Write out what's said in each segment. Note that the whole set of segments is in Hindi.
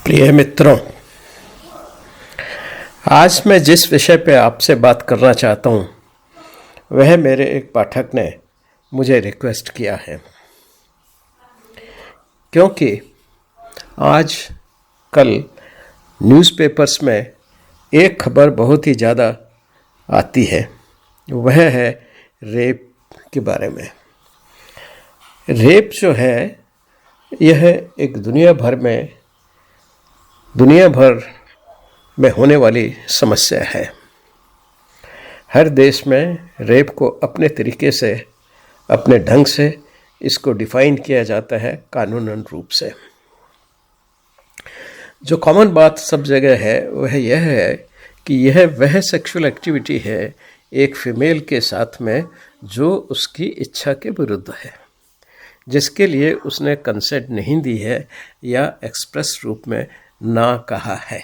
प्रिय मित्रों, आज मैं जिस विषय पे आपसे बात करना चाहता हूँ वह मेरे एक पाठक ने मुझे रिक्वेस्ट किया है, क्योंकि आज कल न्यूज़पेपर्स में एक खबर बहुत ही ज़्यादा आती है। वह है रेप के बारे में। रेप जो है यह एक दुनिया भर में होने वाली समस्या है। हर देश में रेप को अपने तरीके से, अपने ढंग से इसको डिफाइन किया जाता है कानूनन रूप से। जो कॉमन बात सब जगह है वह यह है कि यह वह सेक्सुअल एक्टिविटी है एक फीमेल के साथ में जो उसकी इच्छा के विरुद्ध है, जिसके लिए उसने कंसेंट नहीं दी है या एक्सप्रेस रूप में ना कहा है,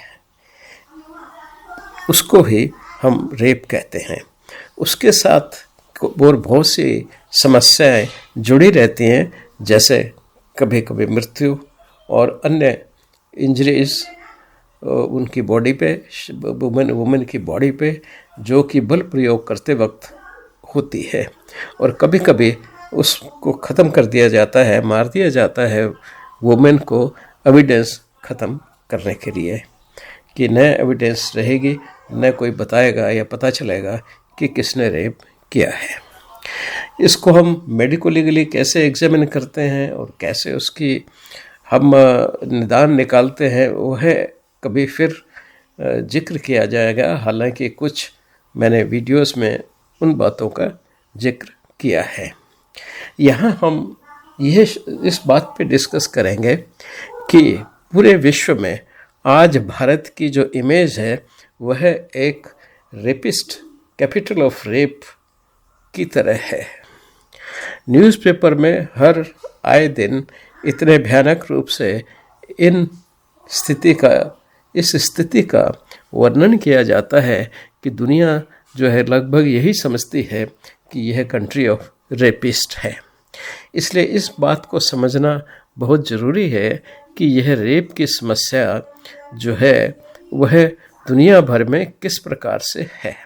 उसको ही हम रेप कहते हैं। उसके साथ और बहुत सी समस्याएं जुड़ी रहती हैं, जैसे कभी कभी मृत्यु और अन्य इंजरीज उनकी बॉडी पे, वुमेन की बॉडी पे, जो कि बल प्रयोग करते वक्त होती है। और कभी कभी उसको ख़त्म कर दिया जाता है, मार दिया जाता है वुमेन को एविडेंस ख़त्म करने के लिए, कि न एविडेंस रहेगी, न कोई बताएगा या पता चलेगा कि किसने रेप किया है। इसको हम मेडिको लीगली कैसे एग्जामिन करते हैं और कैसे उसकी हम निदान निकालते हैं वह कभी फिर जिक्र किया जाएगा। हालांकि कुछ मैंने वीडियोस में उन बातों का जिक्र किया है। यहाँ हम इस बात पे डिस्कस करेंगे कि पूरे विश्व में आज भारत की जो इमेज है वह एक रेपिस्ट, कैपिटल ऑफ रेप की तरह है। न्यूज़पेपर में हर आए दिन इतने भयानक रूप से इस स्थिति का वर्णन किया जाता है कि दुनिया जो है लगभग यही समझती है कि यह कंट्री ऑफ रेपिस्ट है। इसलिए इस बात को समझना बहुत ज़रूरी है कि यह रेप की समस्या जो है वह दुनिया भर में किस प्रकार से है।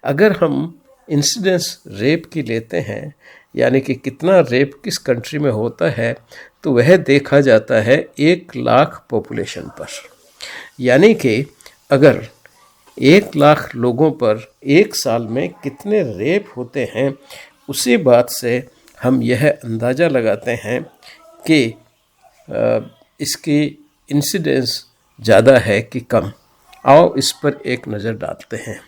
अगर हम इंसिडेंस रेप की लेते हैं, यानी कि कितना रेप किस कंट्री में होता है, तो वह देखा जाता है 1 लाख पॉपुलेशन पर। यानी कि अगर 1 लाख लोगों पर एक साल में कितने रेप होते हैं, उसी बात से हम यह अंदाज़ा लगाते हैं कि इसकी इंसिडेंस ज़्यादा है कि कम। आओ इस पर एक नज़र डालते हैं।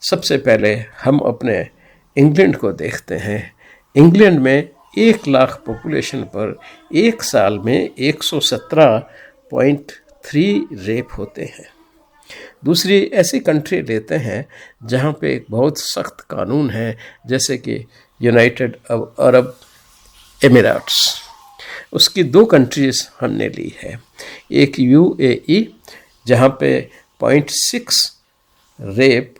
सबसे पहले हम अपने इंग्लैंड को देखते हैं। इंग्लैंड में 1 लाख पॉपुलेशन पर एक साल में 117.3 रेप होते हैं। दूसरी ऐसी कंट्री लेते हैं जहाँ पे एक बहुत सख्त कानून है, जैसे कि यूनाइटेड अरब एमिरेट्स। उसकी 2 कंट्रीज़ हमने ली है। एक UAE जहाँ पे 0.6 रेप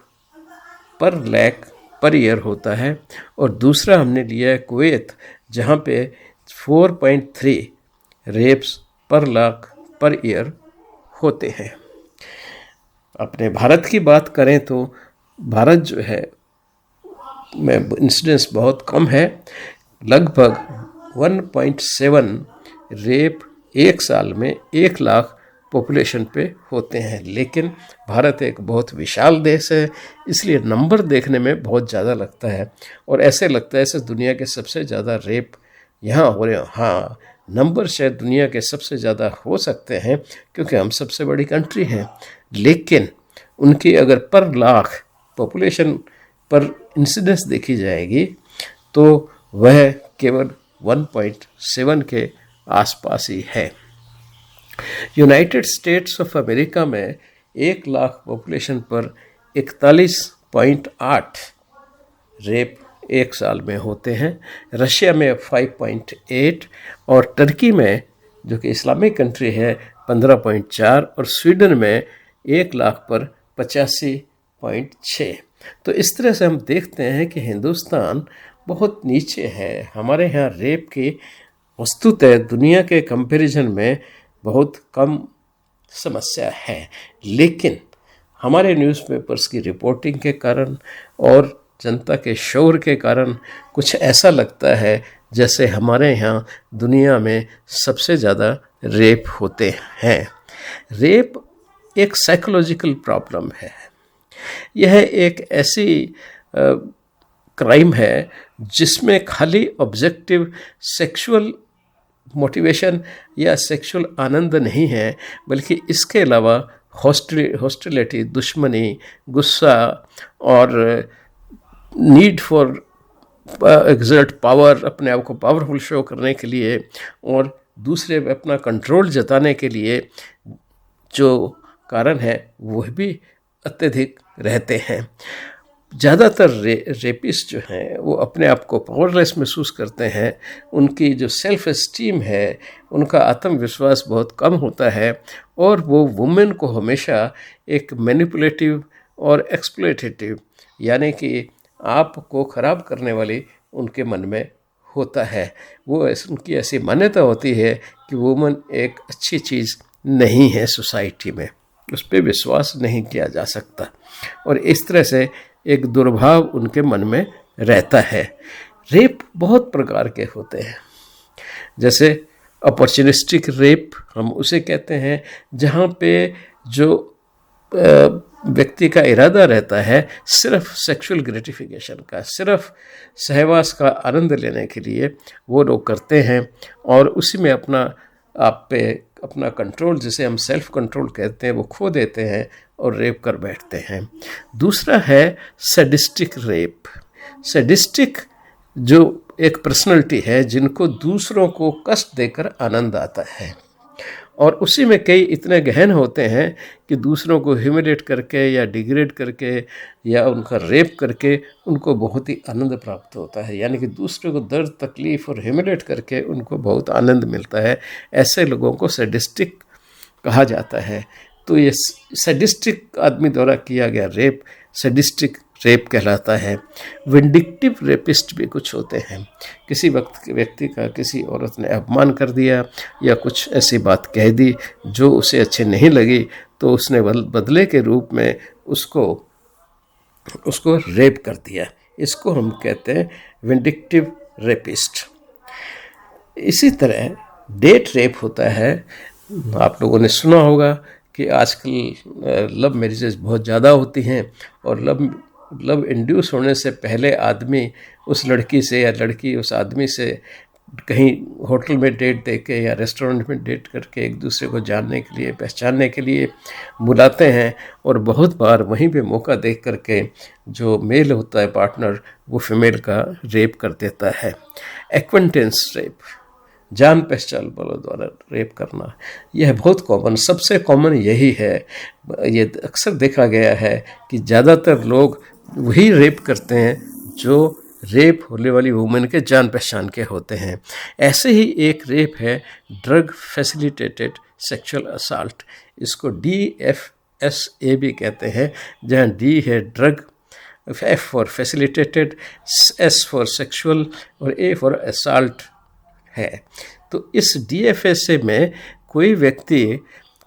पर लाख पर ईयर होता है, और दूसरा हमने लिया है कुवैत, जहाँ पे 4.3 रेप्स पर लाख पर ईयर होते हैं। अपने भारत की बात करें तो भारत जो है में इंसिडेंस बहुत कम है। लगभग 1.7 रेप एक साल में 1 लाख पॉपुलेशन पे होते हैं। लेकिन भारत एक बहुत विशाल देश है, इसलिए नंबर देखने में बहुत ज़्यादा लगता है और ऐसे लगता है जैसे दुनिया के सबसे ज़्यादा रेप यहाँ हो रहे हो। हाँ, नंबर शायद दुनिया के सबसे ज़्यादा हो सकते हैं क्योंकि हम सबसे बड़ी कंट्री हैं, लेकिन उनकी अगर पर लाख पॉपुलेशन पर इंसिडेंस देखी जाएगी तो वह केवल 1.7 के आसपास ही है। यूनाइटेड स्टेट्स ऑफ अमेरिका में 1 लाख पॉपुलेशन पर 41.8 रेप एक साल में होते हैं। रशिया में 5.8 और टर्की में, जो कि इस्लामिक कंट्री है, 15.4 और स्वीडन में 1 लाख पर 85.6। तो इस तरह से हम देखते हैं कि हिंदुस्तान बहुत नीचे है। हमारे यहाँ रेप की वस्तुतः दुनिया के कंपैरिजन में बहुत कम समस्या है। लेकिन हमारे न्यूज़पेपर्स की रिपोर्टिंग के कारण और जनता के शोर के कारण कुछ ऐसा लगता है जैसे हमारे यहाँ दुनिया में सबसे ज़्यादा रेप होते हैं। रेप एक साइकोलॉजिकल प्रॉब्लम है। यह एक ऐसी क्राइम है जिसमें खाली ऑब्जेक्टिव सेक्सुअल मोटिवेशन या सेक्सुअल आनंद नहीं है, बल्कि इसके अलावा हॉस्टिलिटी, दुश्मनी, गुस्सा और नीड फॉर एक्सर्ट पावर, अपने आप को पावरफुल शो करने के लिए और दूसरे पे अपना कंट्रोल जताने के लिए जो कारण है वह भी अत्यधिक रहते हैं। ज़्यादातर रेपिस्ट जो हैं वो अपने आप को पावरलेस महसूस करते हैं। उनकी जो सेल्फ एस्टीम है, उनका आत्मविश्वास बहुत कम होता है और वो वुमेन को हमेशा एक मैनिपुलेटिव और एक्सप्लॉयटेटिव, यानी कि आपको ख़राब करने वाली उनके मन में होता है। उनकी ऐसी मान्यता होती है कि वुमेन एक अच्छी चीज़ नहीं है सोसाइटी में, उस पर विश्वास नहीं किया जा सकता और इस तरह से एक दुर्भाव उनके मन में रहता है। रेप बहुत प्रकार के होते हैं, जैसे अपॉर्चुनिस्टिक रेप हम उसे कहते हैं, जहाँ पे जो व्यक्ति का इरादा रहता है सिर्फ सेक्सुअल ग्रेटिफिकेशन का, सिर्फ सहवास का आनंद लेने के लिए वो लोग करते हैं और उसी में अपना कंट्रोल, जिसे हम सेल्फ कंट्रोल कहते हैं, वो खो देते हैं और रेप कर बैठते हैं। दूसरा है सैडिस्टिक रेप। सैडिस्टिक जो एक पर्सनैलिटी है जिनको दूसरों को कष्ट देकर आनंद आता है और उसी में कई इतने गहन होते हैं कि दूसरों को ह्यूमिलेट करके या डिग्रेड करके या उनका रेप करके उनको बहुत ही आनंद प्राप्त होता है, यानी कि दूसरों को दर्द, तकलीफ़ और ह्यूमिलेट करके उनको बहुत आनंद मिलता है। ऐसे लोगों को सैडिस्टिक कहा जाता है। तो ये सैडिस्टिक आदमी द्वारा किया गया रेप सैडिस्टिक रेप कहलाता है। विंडिक्टिव रेपिस्ट भी कुछ होते हैं। किसी व्यक्ति का किसी औरत ने अपमान कर दिया या कुछ ऐसी बात कह दी जो उसे अच्छी नहीं लगी, तो उसने बदले के रूप में उसको रेप कर दिया। इसको हम कहते हैं विंडिक्टिव रेपिस्ट। इसी तरह डेट रेप होता है। आप लोगों ने सुना होगा कि आजकल लव मैरिजेस बहुत ज़्यादा होती हैं और लव इंड्यूस होने से पहले आदमी उस लड़की से या लड़की उस आदमी से कहीं होटल में डेट दे के या रेस्टोरेंट में डेट करके एक दूसरे को जानने के लिए, पहचानने के लिए बुलाते हैं और बहुत बार वहीं पे मौका देख करके जो मेल होता है पार्टनर, वो फीमेल का रेप कर देता है। एक्वेंटेंस रेप, जान पहचान वालों द्वारा रेप करना, यह बहुत कॉमन, सबसे कॉमन यही है। ये अक्सर देखा गया है कि ज़्यादातर लोग वही रेप करते हैं जो रेप होने वाली वुमेन के जान पहचान के होते हैं। ऐसे ही एक रेप है ड्रग फैसिलिटेटेड सेक्सुअल असाल्ट। इसको DFSA भी कहते हैं, जहाँ D है drug, F for facilitated, S for sexual और A फॉर असाल्ट है। तो इस DFSA में कोई व्यक्ति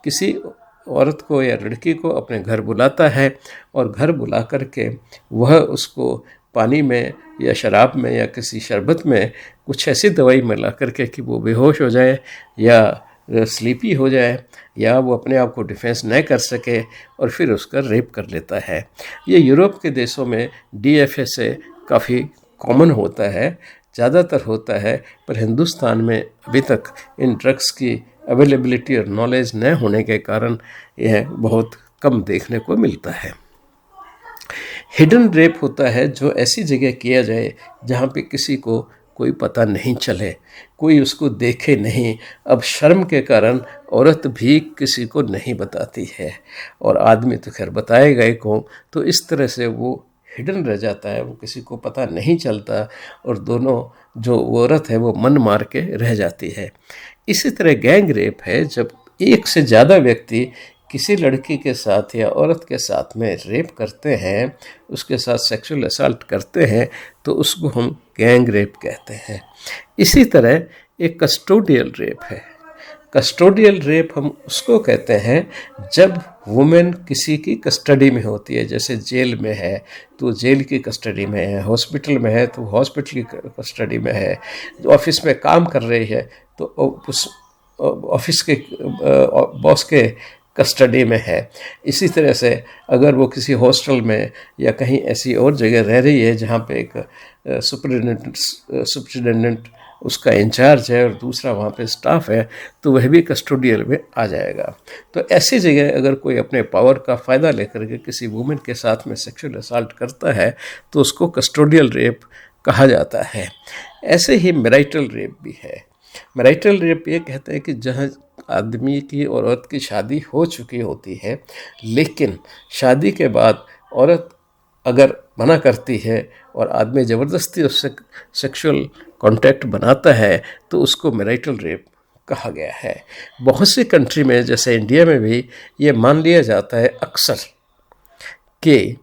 किसी औरत को या लड़की को अपने घर बुलाता है और घर बुला करके वह उसको पानी में या शराब में या किसी शरबत में कुछ ऐसी दवाई मिला करके कि वो बेहोश हो जाए या स्लीपी हो जाए या वो अपने आप को डिफेंस न कर सके और फिर उसका रेप कर लेता है। ये यूरोप के देशों में DFSA काफ़ी कॉमन होता है, ज़्यादातर होता है, पर हिंदुस्तान में अभी तक इन ड्रग्स की अवेलेबिलिटी और नॉलेज न होने के कारण यह बहुत कम देखने को मिलता है। हिडन रेप होता है जो ऐसी जगह किया जाए जहाँ पे किसी को कोई पता नहीं चले, कोई उसको देखे नहीं। अब शर्म के कारण औरत भी किसी को नहीं बताती है और आदमी तो खैर बताएगा ही कौन, तो इस तरह से वो हिडन रह जाता है, वो किसी को पता नहीं चलता और दोनों जो औरत है वो मन मार के रह जाती है। इसी तरह गैंग रेप है, जब एक से ज़्यादा व्यक्ति किसी लड़की के साथ या औरत के साथ में रेप करते हैं, उसके साथ सेक्सुअल असल्ट करते हैं, तो उसको हम गैंग रेप कहते हैं। इसी तरह एक कस्टोडियल रेप है। कस्टोडियल रेप हम उसको कहते हैं जब वुमेन किसी की कस्टडी में होती है, जैसे जेल में है तो जेल की कस्टडी में है, हॉस्पिटल में है तो हॉस्पिटल की कस्टडी में है, ऑफिस में काम कर रही है तो उस ऑफिस के बॉस के कस्टडी में है। इसी तरह से अगर वो किसी हॉस्टल में या कहीं ऐसी और जगह रह रही है जहाँ पे एक सुपरिटेंडेंट उसका इंचार्ज है और दूसरा वहाँ पे स्टाफ है, तो वह भी कस्टोडियल में आ जाएगा। तो ऐसी जगह अगर कोई अपने पावर का फ़ायदा लेकर के किसी वुमेन के साथ में सेक्सुअल असॉल्ट करता है तो उसको कस्टोडियल रेप कहा जाता है। ऐसे ही मैरिटल रेप भी है। मैरिटल रेप ये कहते हैं कि जहाँ आदमी की और औरत की शादी हो चुकी होती है, लेकिन शादी के बाद औरत अगर मना करती है और आदमी ज़बरदस्ती उससे सेक्सुअल कांटेक्ट बनाता है तो उसको मैरिटल रेप कहा गया है। बहुत सी कंट्री में जैसे इंडिया में भी ये मान लिया जाता है अक्सर कि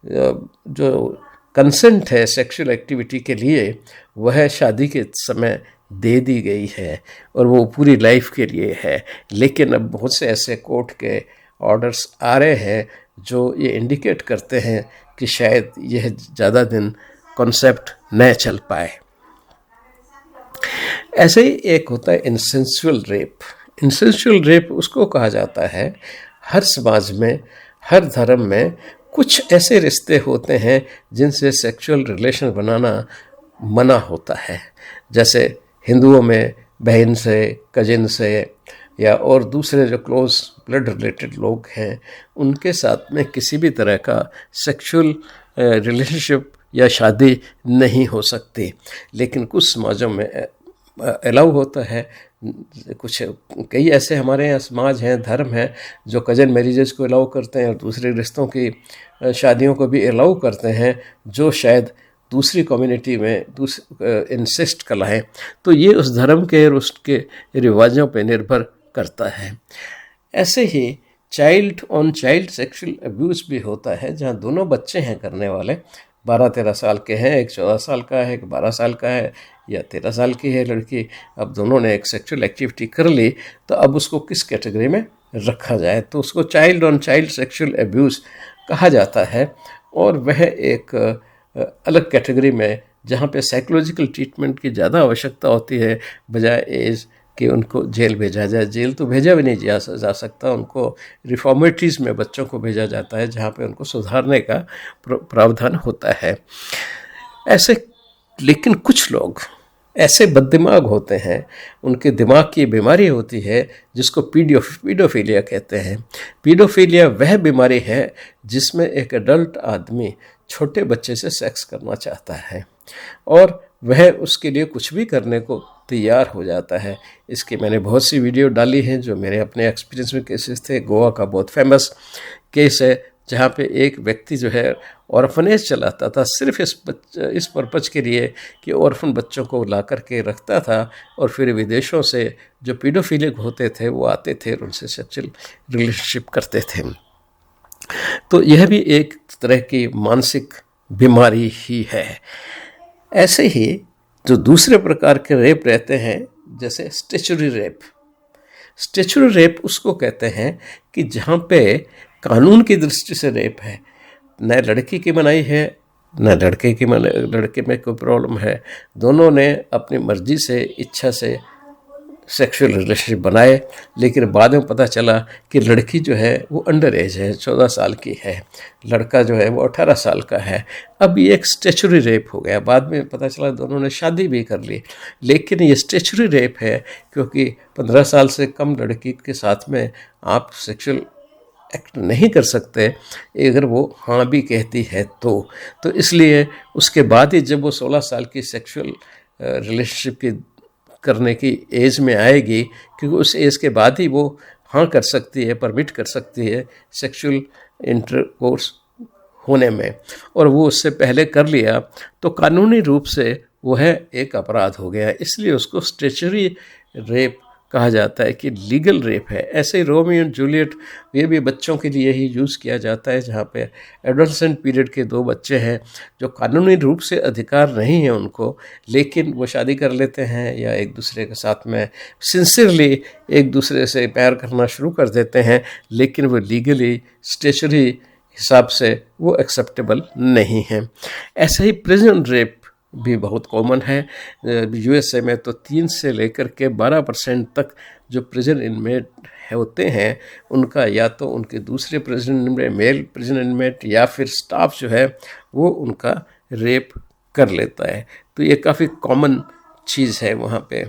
जो कंसेंट है सेक्सुअल एक्टिविटी के लिए वह शादी के समय दे दी गई है और वो पूरी लाइफ के लिए है। लेकिन अब बहुत से ऐसे कोर्ट के ऑर्डर्स आ रहे हैं जो ये इंडिकेट करते हैं कि शायद यह ज़्यादा दिन कॉन्सेप्ट न चल पाए। ऐसे ही एक होता है इंसेंसुअल रेप। इंसेंसुअल रेप उसको कहा जाता है हर समाज में, हर धर्म में कुछ ऐसे रिश्ते होते हैं जिनसे सेक्सुअल रिलेशन बनाना मना होता है। जैसे हिंदुओं में बहन से, कजिन से या और दूसरे जो क्लोज ब्लड रिलेटेड लोग हैं उनके साथ में किसी भी तरह का सेक्सुअल रिलेशनशिप या शादी नहीं हो सकती। लेकिन कुछ समाजों में अलाउ होता है। कुछ कई ऐसे हमारे यहाँ समाज हैं, धर्म हैं जो कजन मैरिजेस को अलाउ करते हैं और दूसरे रिश्तों की शादियों को भी अलाउ करते हैं जो शायद दूसरी कम्युनिटी में इंसिस्ट कराएं। तो ये उस धर्म के और उसके रिवाजों पर निर्भर करता है। ऐसे ही child on child sexual abuse भी होता है जहाँ दोनों बच्चे हैं करने वाले, 12-13 साल के हैं, एक 14 साल का है, एक 12 साल का है या 13 साल की है लड़की। अब दोनों ने एक सेक्सुअल एक्टिविटी कर ली तो अब उसको किस कैटेगरी में रखा जाए, तो उसको child on child sexual abuse कहा जाता है। और वह एक अलग कैटेगरी में जहाँ पे साइकोलॉजिकल ट्रीटमेंट की ज़्यादा आवश्यकता होती है बजाय एज कि उनको जेल भेजा जाए। जेल तो भेजा भी नहीं जा सकता, उनको रिफॉर्मेटरीज़ में बच्चों को भेजा जाता है जहाँ पे उनको सुधारने का प्रावधान होता है। ऐसे लेकिन कुछ लोग ऐसे बददिमाग होते हैं, उनके दिमाग की बीमारी होती है जिसको पीडोफीलिया कहते हैं। पीडोफीलिया वह बीमारी है जिसमें एक एडल्ट आदमी छोटे बच्चे से सेक्स करना चाहता है और वह उसके लिए कुछ भी करने को तैयार हो जाता है। इसके मैंने बहुत सी वीडियो डाली हैं जो मेरे अपने एक्सपीरियंस में केसेस थे। गोवा का बहुत फेमस केस है जहाँ पे एक व्यक्ति जो है ऑर्फनेज चलाता था सिर्फ इस पर्पज़ के लिए कि ऑर्फन बच्चों को ला कर के रखता था और फिर विदेशों से जो पीडोफिलिक होते थे वो आते थे और उनसे सेक्सुअल रिलेशनशिप करते थे। तो यह भी एक तरह की मानसिक बीमारी ही है। ऐसे ही जो दूसरे प्रकार के रेप रहते हैं जैसे स्टैच्यूटरी रेप। स्टैच्यूटरी रेप उसको कहते हैं कि जहाँ पे कानून की दृष्टि से रेप है, न लड़की की मनाही है न लड़के में कोई प्रॉब्लम है, दोनों ने अपनी मर्जी से, इच्छा से सेक्सुअल रिलेशनशिप बनाए, लेकिन बाद में पता चला कि लड़की जो है वो अंडर एज है, 14 साल की है, लड़का जो है वो 18 साल का है। अब ये एक स्टैच्यूटरी रेप हो गया। बाद में पता चला दोनों ने शादी भी कर ली, लेकिन ये स्टैच्यूटरी रेप है क्योंकि 15 साल से कम लड़की के साथ में आप सेक्सुअल एक्ट नहीं कर सकते अगर वो हाँ भी कहती है तो इसलिए उसके बाद ही जब वो 16 साल की सेक्सुअल रिलेशनशिप की करने की एज में आएगी, क्योंकि उस एज के बाद ही वो हाँ कर सकती है, परमिट कर सकती है सेक्सुअल इंटरकोर्स होने में, और वो उससे पहले कर लिया तो कानूनी रूप से वह एक अपराध हो गया। इसलिए उसको स्टैच्यूटरी रेप कहा जाता है कि लीगल रेप है। ऐसे रोमियो एंड जूलियट ये भी बच्चों के लिए ही यूज़ किया जाता है, जहाँ पे एडोलसेंट पीरियड के दो बच्चे हैं जो कानूनी रूप से अधिकार नहीं है उनको, लेकिन वो शादी कर लेते हैं या एक दूसरे के साथ में सिंसियरली एक दूसरे से प्यार करना शुरू कर देते हैं, लेकिन वो लीगली स्टेचुरी हिसाब से वो एक्सेप्टेबल नहीं है। ऐसे ही प्रिजन रेप भी बहुत कॉमन है। यूएसए में तो 3 से लेकर के 12% तक जो प्रिजन इनमेट होते हैं उनका या तो उनके दूसरे prison inmate, male prison inmate या फिर स्टाफ जो है वो उनका रेप कर लेता है। तो ये काफ़ी कॉमन चीज़ है वहाँ पे।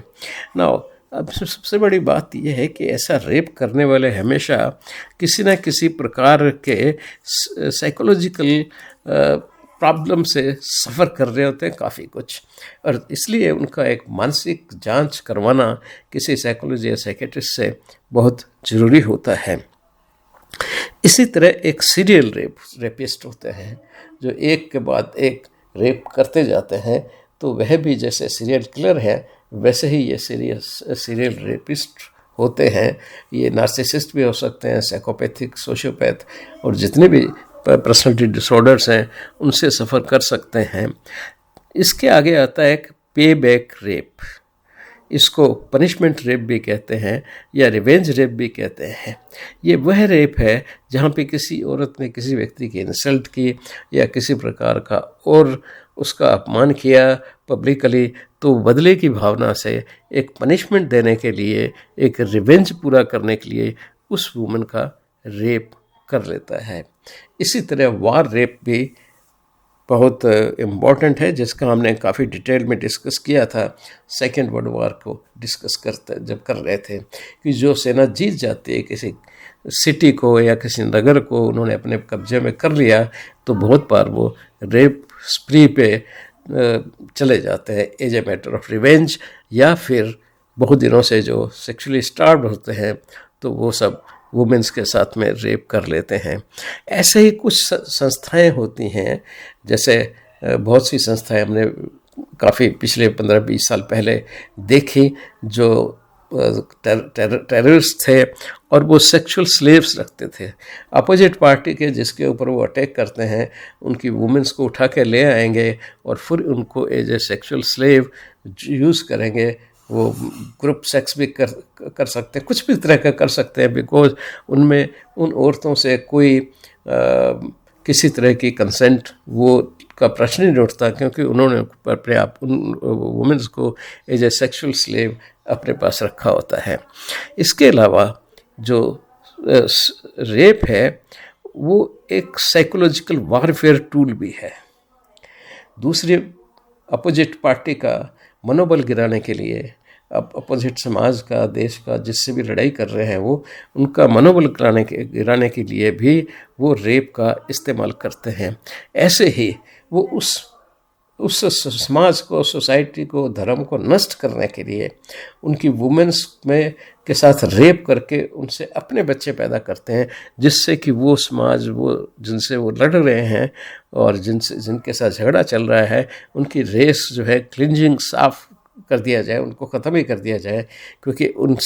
नाउ अब सबसे बड़ी बात यह है कि ऐसा रेप करने वाले हमेशा किसी न किसी प्रकार के साइकोलॉजिकल प्रॉब्लम से सफ़र कर रहे होते हैं काफ़ी कुछ, और इसलिए उनका एक मानसिक जांच करवाना किसी साइकोलॉजी या साइकेट्रिस्ट से बहुत ज़रूरी होता है। इसी तरह एक सीरियल रेपिस्ट होते हैं जो एक के बाद एक रेप करते जाते हैं, तो वह भी जैसे सीरियल किलर है वैसे ही ये सीरियल रेपिस्ट होते हैं। ये नार्सिसिस्ट भी हो सकते हैं, साइकोपैथिक, सोशियोपैथ और जितने भी पर्सनालिटी डिसऑर्डर्स हैं उनसे सफ़र कर सकते हैं। इसके आगे आता है पे बैक रेप। इसको पनिशमेंट रेप भी कहते हैं या रिवेंज रेप भी कहते हैं। ये वह रेप है जहाँ पे किसी औरत ने किसी व्यक्ति की इंसल्ट की या किसी प्रकार का और उसका अपमान किया पब्लिकली, तो बदले की भावना से एक पनिशमेंट देने के लिए, एक रिवेंज पूरा करने के लिए उस वुमन का रेप कर लेता है। इसी तरह वार रेप भी बहुत इम्पॉर्टेंट है, जिसका हमने काफ़ी डिटेल में डिस्कस किया था सेकेंड वर्ल्ड वार को डिस्कस जब कर रहे थे, कि जो सेना जीत जाती है किसी सिटी को या किसी नगर को उन्होंने अपने कब्जे में कर लिया, तो बहुत बार वो रेप स्प्री पे चले जाते हैं as a matter of revenge, या फिर बहुत दिनों से जो सेक्सुअली स्टार्व्ड होते हैं तो वो सब वुमेन्स के साथ में रेप कर लेते हैं। ऐसे ही कुछ संस्थाएं होती हैं, जैसे बहुत सी संस्थाएं हमने काफ़ी पिछले 15-20 साल पहले देखी जो टेररिस्ट थे और वो सेक्सुअल स्लेव्स रखते थे। अपोजिट पार्टी के जिसके ऊपर वो अटैक करते हैं उनकी वुमेन्स को उठा के ले आएंगे और फिर उनको as a sexual slave use करेंगे। वो ग्रुप सेक्स भी कर सकते हैं, कुछ भी तरह का कर सकते हैं, बिकॉज उनमें उन औरतों से कोई किसी तरह की कंसेंट वो का प्रश्न नहीं उठता, क्योंकि उन्होंने अपने आप उन वुमेन्स को एज ए सेक्सुअल स्लेव अपने पास रखा होता है। इसके अलावा जो रेप है वो एक साइकोलॉजिकल वारफेयर टूल भी है। दूसरी अपोजिट पार्टी का मनोबल गिराने के लिए, अब अपोजिट समाज का, देश का, जिससे भी लड़ाई कर रहे हैं वो उनका मनोबल गिराने के लिए भी वो रेप का इस्तेमाल करते हैं। ऐसे ही वो उस समाज को, सोसाइटी को, धर्म को नष्ट करने के लिए उनकी वुमेन्स में के साथ रेप करके उनसे अपने बच्चे पैदा करते हैं, जिससे कि वो समाज, वो जिनसे वो लड़ रहे हैं और जिनके साथ झगड़ा चल रहा है, उनकी रेस जो है क्लिंजिंग साफ कर दिया जाए, उनको ख़त्म ही कर दिया जाए, क्योंकि उन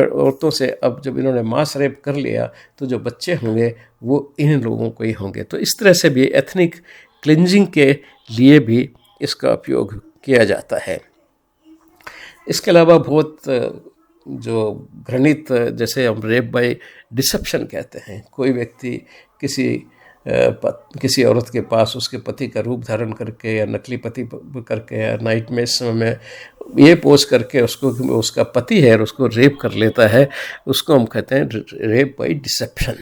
औरतों से अब जब इन्होंने मास रेप कर लिया तो जो बच्चे होंगे वो इन लोगों को ही होंगे। तो इस तरह से भी एथनिक क्लिंजिंग के लिए भी इसका उपयोग किया जाता है। इसके अलावा बहुत जो घृणित, जैसे हम रेप बाय डिसेप्शन कहते हैं, कोई व्यक्ति किसी औरत के पास उसके पति का रूप धारण करके या नकली पति करके या नाइट में समय ये पोज करके उसको उसका पति है और उसको रेप कर लेता है, उसको हम कहते हैं रेप बाय डिसेप्शन।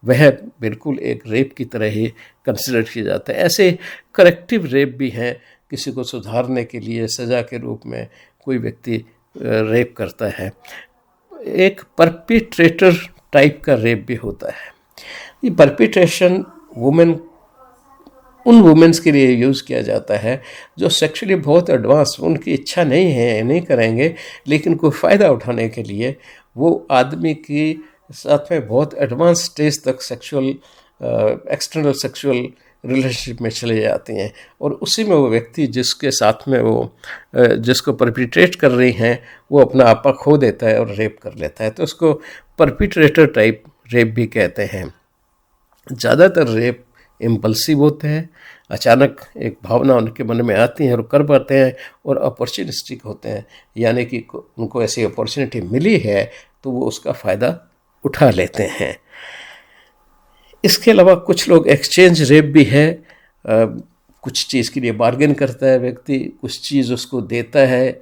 वह बिल्कुल एक रेप की तरह ही कंसिडर किया जाता है। ऐसे करेक्टिव रेप भी हैं, किसी को सुधारने के लिए सज़ा के रूप में कोई व्यक्ति रेप करता है। एक परपिट्रेटर टाइप का रेप भी होता है। ये परपिट्रेशन उन वुमेन्स के लिए यूज़ किया जाता है जो सेक्सुअली बहुत एडवांस, उनकी इच्छा नहीं है, नहीं करेंगे, लेकिन कोई फ़ायदा उठाने के लिए वो आदमी की साथ में बहुत एडवांस स्टेज तक सेक्सुअल एक्सटर्नल सेक्सुअल रिलेशनशिप में चले जाती हैं और उसी में वो व्यक्ति जिसके साथ में वो जिसको परपिट्रेट कर रही हैं वो अपना आपा खो देता है और रेप कर लेता है। तो उसको परपिट्रेटर टाइप रेप भी कहते हैं। ज़्यादातर रेप इम्पल्सिव होते हैं, अचानक एक भावना उनके मन में आती है और कर पाते हैं, और अपॉर्चुनिस्टिक होते हैं, यानी कि उनको ऐसी अपॉर्चुनिटी मिली है तो वो उसका फ़ायदा उठा लेते हैं। इसके अलावा कुछ लोग एक्सचेंज रेप भी है, कुछ चीज़ के लिए बार्गेन करता है व्यक्ति, कुछ चीज़ उसको देता है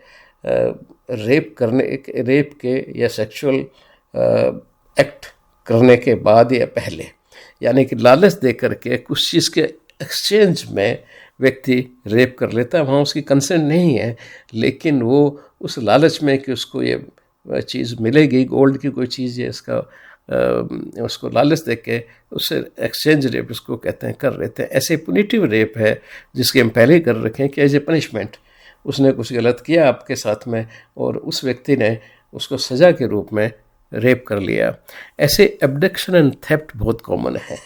रेप के या सेक्सुअल एक्ट करने के बाद या पहले, यानी कि लालच दे करके कुछ चीज़ के एक्सचेंज में व्यक्ति रेप कर लेता है। वहाँ उसकी कंसेंट नहीं है, लेकिन वो उस लालच में कि उसको ये चीज़ मिलेगी, गोल्ड की कोई चीज़ है, इसका उसको लालच दे के उससे एक्सचेंज रेप उसको कहते हैं, कर लेते हैं। ऐसे पुनिटिव रेप है जिसके हम पहले ही कर रखे हैं कि एज ए पनिशमेंट उसने कुछ गलत किया आपके साथ में और उस व्यक्ति ने उसको सज़ा के रूप में रेप कर लिया। ऐसे एब्डक्शन एंड थेफ्ट बहुत कॉमन है,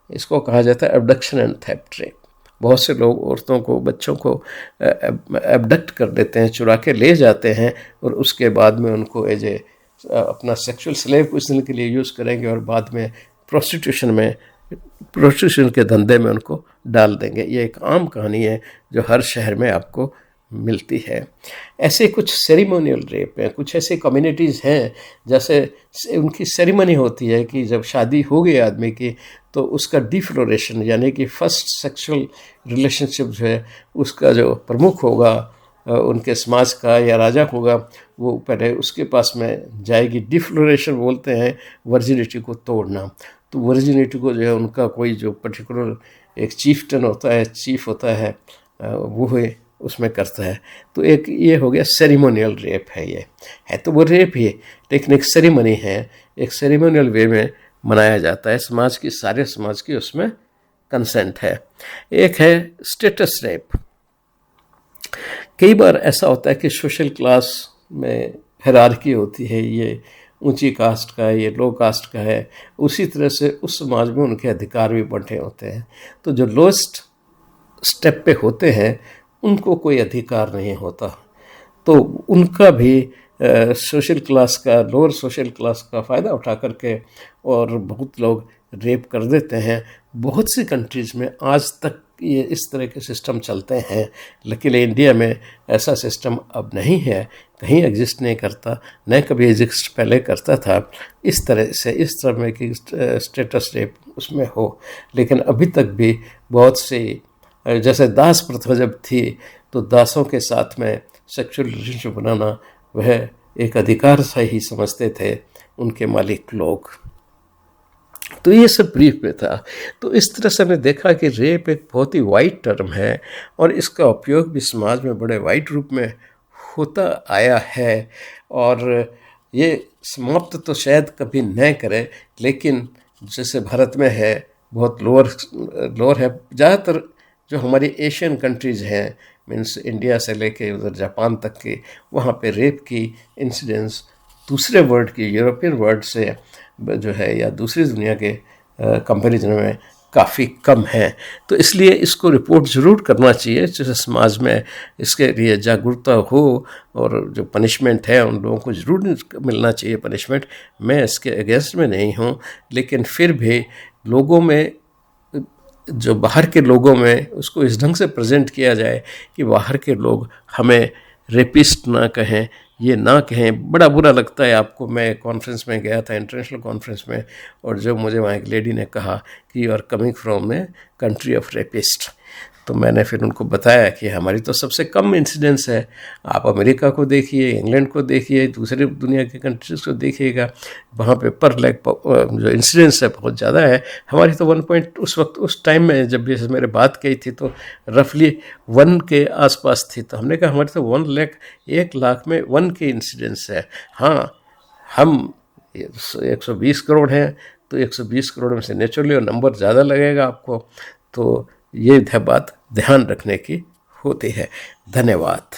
इसको कहा जाता है एब्डक्शन एंड थेफ्ट रेप। बहुत से लोग औरतों को, बच्चों को एब्डक्ट कर देते हैं, चुरा के ले जाते हैं और उसके बाद में उनको एज ए अपना सेक्सुअल स्लेव कुछ दिन के लिए यूज़ करेंगे और बाद में प्रोस्टिट्यूशन के धंधे में उनको डाल देंगे। ये एक आम कहानी है जो हर शहर में आपको मिलती है। ऐसे कुछ सेरिमोनियल रेप हैं, कुछ ऐसे कम्युनिटीज़ हैं जैसे उनकी सेरिमनी होती है कि जब शादी हो गई आदमी की तो उसका डिफ्लोरेशन यानी कि फर्स्ट सेक्सुअल रिलेशनशिप जो है उसका जो प्रमुख होगा उनके समाज का या राजा होगा वो पहले उसके पास में जाएगी। डिफ्लोरेशन बोलते हैं वर्जिनिटी को तोड़ना। तो वर्जिनिटी को जो है उनका कोई जो पर्टिकुलर एक चीफ्टन होता है, चीफ होता है, वो है उसमें करता है। तो एक ये हो गया सेरिमोनियल रेप है। ये है तो वो रेप ही, लेकिन एक सेरिमनी है, एक सेरिमोनियल वे में मनाया जाता है, समाज की सारे समाज की उसमें कंसेंट है। एक है स्टेटस रेप। कई बार ऐसा होता है कि सोशल क्लास में हायरार्की होती है, ये ऊंची कास्ट का है, ये लो कास्ट का है, उसी तरह से उस समाज में उनके अधिकार भी बंटे होते हैं। तो जो लोएस्ट स्टेप पे होते हैं उनको कोई अधिकार नहीं होता, तो उनका भी सोशल क्लास का, लोअर सोशल क्लास का फ़ायदा उठा करके और बहुत लोग रेप कर देते हैं। बहुत सी कंट्रीज़ में आज तक ये इस तरह के सिस्टम चलते हैं, लेकिन इंडिया में ऐसा सिस्टम अब नहीं है, कहीं एग्जिस्ट नहीं करता, न कभी एग्जिस्ट पहले करता था इस तरह से, इस तरह में कि स्टेटस रेप उसमें हो। लेकिन अभी तक भी बहुत सी, जैसे दास प्रथा जब थी तो दासों के साथ में सेक्सुअल रिलेशनशिप बनाना वह एक अधिकार सा ही समझते थे उनके मालिक लोग। तो ये सब ब्रीफ में था। तो इस तरह से हमने देखा कि रेप एक बहुत ही वाइड टर्म है और इसका उपयोग भी समाज में बड़े वाइड रूप में होता आया है, और ये समाप्त तो शायद कभी न करे, लेकिन जैसे भारत में है बहुत लोअर है। ज़्यादातर जो हमारी एशियन कंट्रीज़ हैं, मीन्स इंडिया से लेके उधर जापान तक के, वहाँ पे रेप की इंसिडेंस दूसरे वर्ल्ड की, यूरोपियन वर्ल्ड से जो है या दूसरी दुनिया के कंपैरिजन में काफ़ी कम है। तो इसलिए इसको रिपोर्ट ज़रूर करना चाहिए, जैसे समाज में इसके लिए जागरूकता हो, और जो पनिशमेंट है उन लोगों को ज़रूर मिलना चाहिए पनिशमेंट। मैं इसके अगेंस्ट में नहीं हूँ, लेकिन फिर भी लोगों में, जो बाहर के लोगों में उसको इस ढंग से प्रेजेंट किया जाए कि बाहर के लोग हमें रेपिस्ट ना कहें, ये ना कहें। बड़ा बुरा लगता है आपको। मैं कॉन्फ्रेंस में गया था, इंटरनेशनल कॉन्फ्रेंस में, और जब मुझे वहाँ एक लेडी ने कहा कि you are coming from a country of rapist, तो मैंने फिर उनको बताया कि हमारी तो सबसे कम इंसिडेंस है। आप अमेरिका को देखिए, इंग्लैंड को देखिए, दूसरे दुनिया के कंट्रीज़ को देखिएगा, वहाँ पे पर लैक जो इंसिडेंस है बहुत ज़्यादा है। हमारी तो 1 उस वक्त, उस टाइम में जब ये मेरे बात कही थी तो रफली 1 के आसपास थी। तो हमने कहा हमारी तो 1 लाख में 1 के इंसिडेंस है। हाँ, हम 120 करोड़ हैं, तो 120 करोड़ में से नेचुरली और नंबर ज़्यादा लगेगा आपको। तो ये बात ध्यान रखने की होती है। धन्यवाद।